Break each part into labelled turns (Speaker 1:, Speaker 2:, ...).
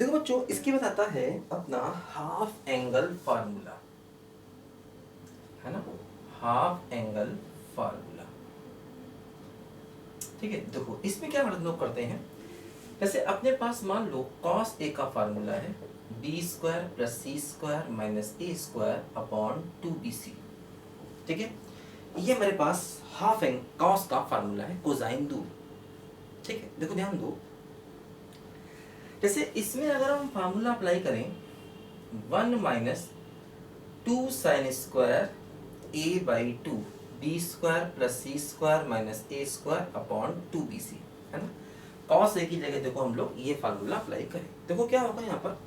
Speaker 1: देखो बच्चों, इसकी बताता है अपना हाफ एंगल फार्मूला, है ना, हाफ एंगल फार्मूला। ठीक है, देखो इसमें क्या हम लोग करते हैं, जैसे अपने पास मान लो कॉस ए का फार्मूला है B square plus C square minus A square upon 2bc। ठीक है, ये मेरे पास हाफ एंगल कॉस का फार्मूला है, कोसाइन दूर। ठीक है, देखो ध्यान दो, जैसे इसमें अगर हम फार्मूला अप्लाई करें 1 minus 2 sine square A by 2 B square plus C square minus A square upon 2bc, है ना। कॉस ए की जगह देखो हम लोग ये फार्मूला अप्लाई करें, देखो क्या होगा यहाँ पर,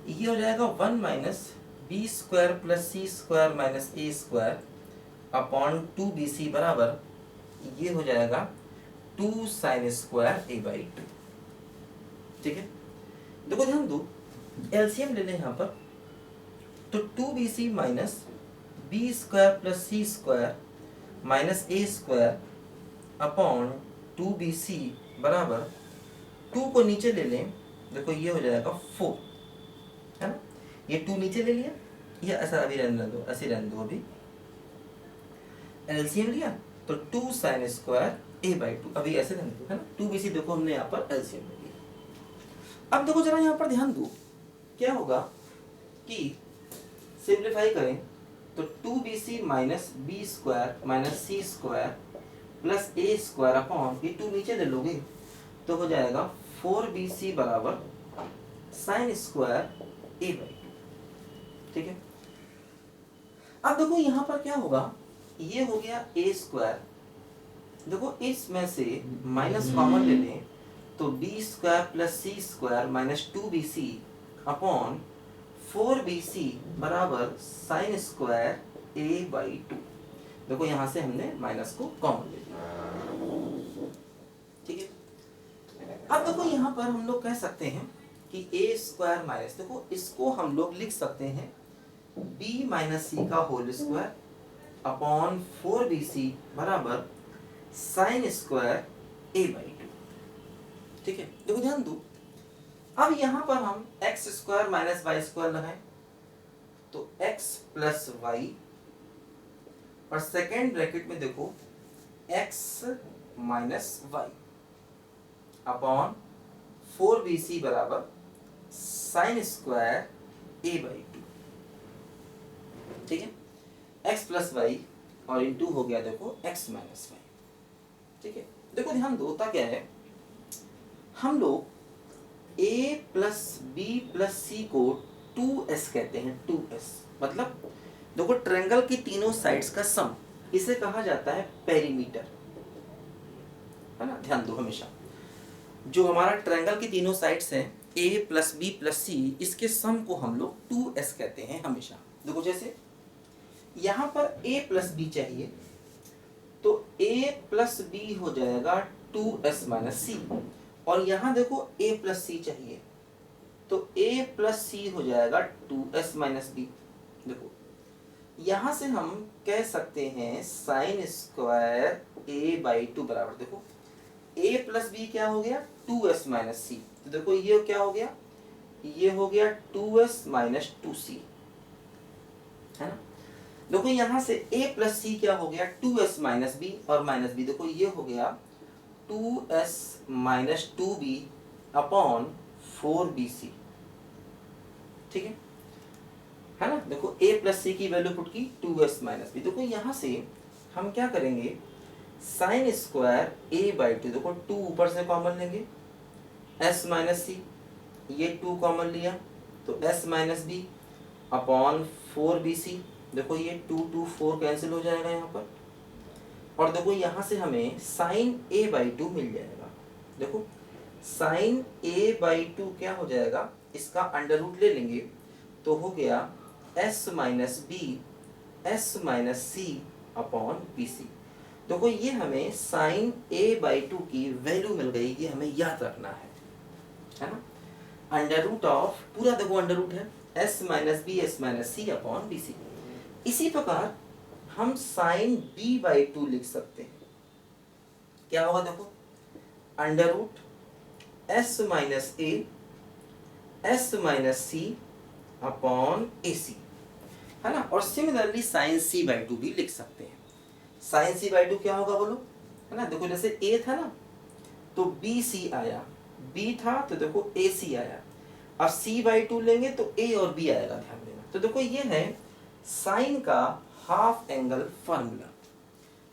Speaker 1: ये हो जाएगा 1 minus B square plus C square minus A square upon 2bc बराबर ये हो जाएगा 2 साइन स्क्वायर ए बाई 2। ठीक है, देखो ध्यान दो, एलसीएम ले लें यहाँ पर, तो 2bc minus B square plus C square minus A square upon 2bc बराबर 2 को नीचे ले लें, देखो ये हो जाएगा 4, है ना। ये 2 नीचे ले लिया, ये ऐसा अभी रहने दो, ऐसे रहने दो, अभी एलसीएम लिया तो 2 साइन स्क्वायर ए बाई 2, अभी ऐसे रहने दो, है ना। 2bc देखो हमने यहाँ पर एलसीएम ले लिया। अब देखो जरा यहाँ पर ध्यान दो, क्या होगा कि सिंप्लीफाई करें तो 2bc minus B square minus C square plus A square upon ये 2 नीचे ले लोगे तो हो जाएगा 4bc बराबर साइन स्क्वायर ए बाई 2। ठीक है, अब देखो यहाँ पर क्या होगा, ये हो गया ए स्क्वायर, देखो इसमें से माइनस कॉमन ले लें तो B square plus C square minus 2bc upon 4bc बराबर साइन स्क्वायर ए बाई 2। देखो यहां से हमने माइनस को कॉमन ले लिया। ठीक है, अब देखो यहां पर हम लोग कह सकते हैं कि ए स्क्वायर माइनस, देखो इसको हम लोग लिख सकते हैं बी माइनस सी का होल स्क्वायर अपॉन 4bc बराबर साइन स्क्वायर ए बाई 2। ठीक है, देखो ध्यान दो, अब यहां पर हम X square minus Y square लगाएं तो x प्लस वाई और सेकेंड ब्रैकेट में देखो x minus Y upon 4bc बराबर साइन स्क्वायर ए बाई 2। ठीक है, x प्लस वाई और इंटू हो गया देखो x माइनस वाई। ठीक है, देखो ध्यान दो, होता क्या है, हम लोग a प्लस बी प्लस सी को 2s कहते हैं, 2s मतलब देखो ट्रायंगल की तीनों साइड्स का सम, इसे कहा जाता है पेरीमीटर, है ना। ध्यान दो, हमेशा जो हमारा ट्रायंगल की तीनों साइड्स हैं a प्लस बी प्लस सी, इसके सम को हम लोग 2s कहते हैं हमेशा। देखो जैसे यहाँ पर a प्लस बी चाहिए तो a प्लस बी हो जाएगा 2s माइनस सी, और यहाँ देखो a प्लस सी चाहिए तो a प्लस सी हो जाएगा 2s माइनस बी। देखो यहाँ से हम कह सकते हैं साइन स्क्वायर a बाई 2 बराबर, देखो a प्लस बी क्या हो गया 2s माइनस सी, तो देखो ये क्या हो गया, ये हो गया 2s माइनस 2c, है ना। देखो यहाँ से a प्लस सी क्या हो गया 2s माइनस बी और माइनस बी, देखो ये हो गया 2s minus 2b upon 4bc। ठीक है ना, देखो a प्लस सी की वैल्यू पुट की 2s माइनस बी, देखो यहाँ से हम क्या करेंगे साइन स्क्वायर a बाई 2, देखो 2 ऊपर से कॉमन लेंगे, s माइनस सी, ये 2 कॉमन लिया तो s minus B upon 4bc, देखो ये 2 2 4 कैंसिल हो जाएगा यहाँ पर, और देखो यहाँ से हमें साइन a बाई 2 मिल जाएगा। देखो साइन a बाई 2 क्या हो जाएगा, इसका अंडर रूट ले लेंगे तो हो गया s minus B S minus सी अपॉन बी सी। देखो ये हमें साइन a बाई 2 की वैल्यू मिल गई, ये हमें याद रखना है ना। अंडर रूट ऑफ पूरा देखो अंडर रूट है s minus B S minus सी अपॉन बी सी। इसी प्रकार हम साइन b बाई 2 लिख सकते हैं, क्या होगा देखो under root s minus A S minus C upon A C, है ना। और similarly sine C by two भी लिख सकते हैं। साइन सी बाई टू क्या होगा बोलो, है ना। देखो जैसे ए था ना तो बी सी आया, बी था तो देखो ए सी आया। अब सी बाई टू लेंगे तो ए और बी आएगा, ध्यान देना। तो देखो ये है साइन का half angle formula,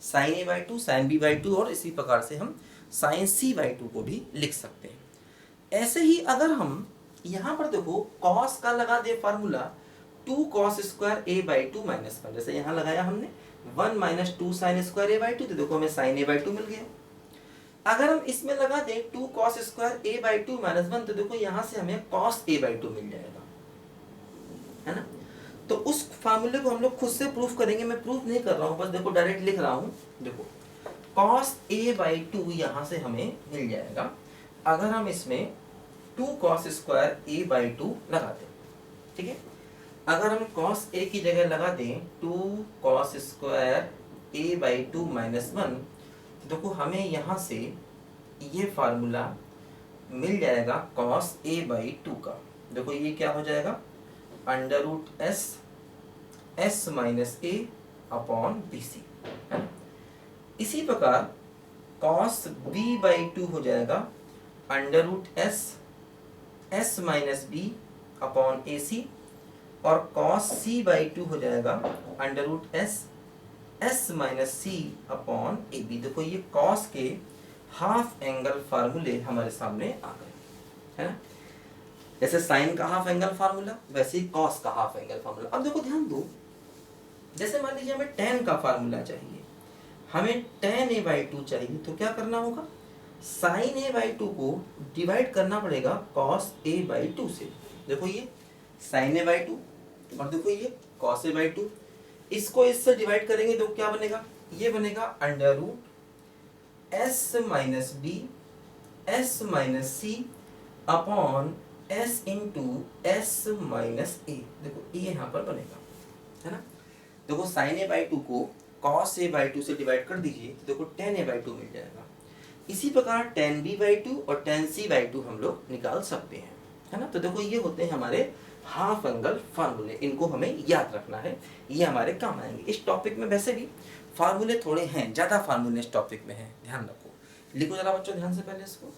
Speaker 1: sine A by two, sine B by two, और इसी प्रकार से हम साइन सी बाई टू को भी लिख सकते हैं। ऐसे ही अगर हम यहाँ पर देखो कॉस का लगा दे formula, two cos square A by two minus one, जैसे यहाँ लगाया हमने one minus two sine square A by two, तो देखो हमें साइन ए बाई टू मिल गया। अगर हम इसमें लगा दें two cos square A by two minus one, तो देखो यहाँ से हमें कॉस ए बाई टू मिल जाएगा, है ना। तो उस फार्मूले को हम लोग खुद से प्रूफ करेंगे, मैं प्रूफ नहीं कर रहा हूँ, बस देखो डायरेक्ट लिख रहा हूँ। देखो कॉस ए बाई टू यहाँ से हमें मिल जाएगा अगर हम इसमें two cos square A by two लगा दें, ठीक है। अगर हम कॉस ए की जगह लगा दें two cos square A by two minus one, तो देखो हमें यहाँ से ये फार्मूला मिल जाएगा कॉस ए बाई टू का। देखो ये क्या हो जाएगा, under root S S minus A upon B C, है ना। इसी प्रकार कॉस बी बाई टू हो जाएगा under root S S minus B upon A C, और कॉस सी बाई टू हो जाएगा under root S S minus C upon A B. देखो ये कॉस के हाफ एंगल फार्मूले हमारे सामने आ गए, है ना। जैसे साइन का हाफ एंगल फार्मूला, वैसे ही कॉस का हाफ एंगल फार्मूला। अब देखो ध्यान दो, जैसे मान लीजिए हमें tan का फार्मूला चाहिए, हमें tan a बाई टू चाहिए, तो क्या करना होगा, साइन a बाई टू को डिवाइड करना पड़ेगा कॉस a बाई टू से। देखो ये साइन a बाई टू और देखो ये कॉस a बाई टू, इसको इससे डिवाइड करेंगे तो क्या बनेगा, ये बनेगा under root s minus B S minus C upon s into s minus a. देखो ये यहाँ पर बनेगा, है ना। देखो साइन ए बाई टू को कॉस ए बाई टू से डिवाइड कर दीजिए तो देखो टेन ए बाई टू मिल जाएगा। इसी प्रकार टेन बी बाई टू और टेन सी बाई टू हम लोग निकाल सकते हैं, है ना। तो देखो ये होते हैं हमारे हाफ एंगल फार्मूले, इनको हमें याद रखना है, ये हमारे काम आएंगे। इस टॉपिक में वैसे भी फार्मूले थोड़े हैं, ज़्यादा फार्मूले इस टॉपिक में हैं, ध्यान रखो। लिखो जरा बच्चों ध्यान से पहले इसको।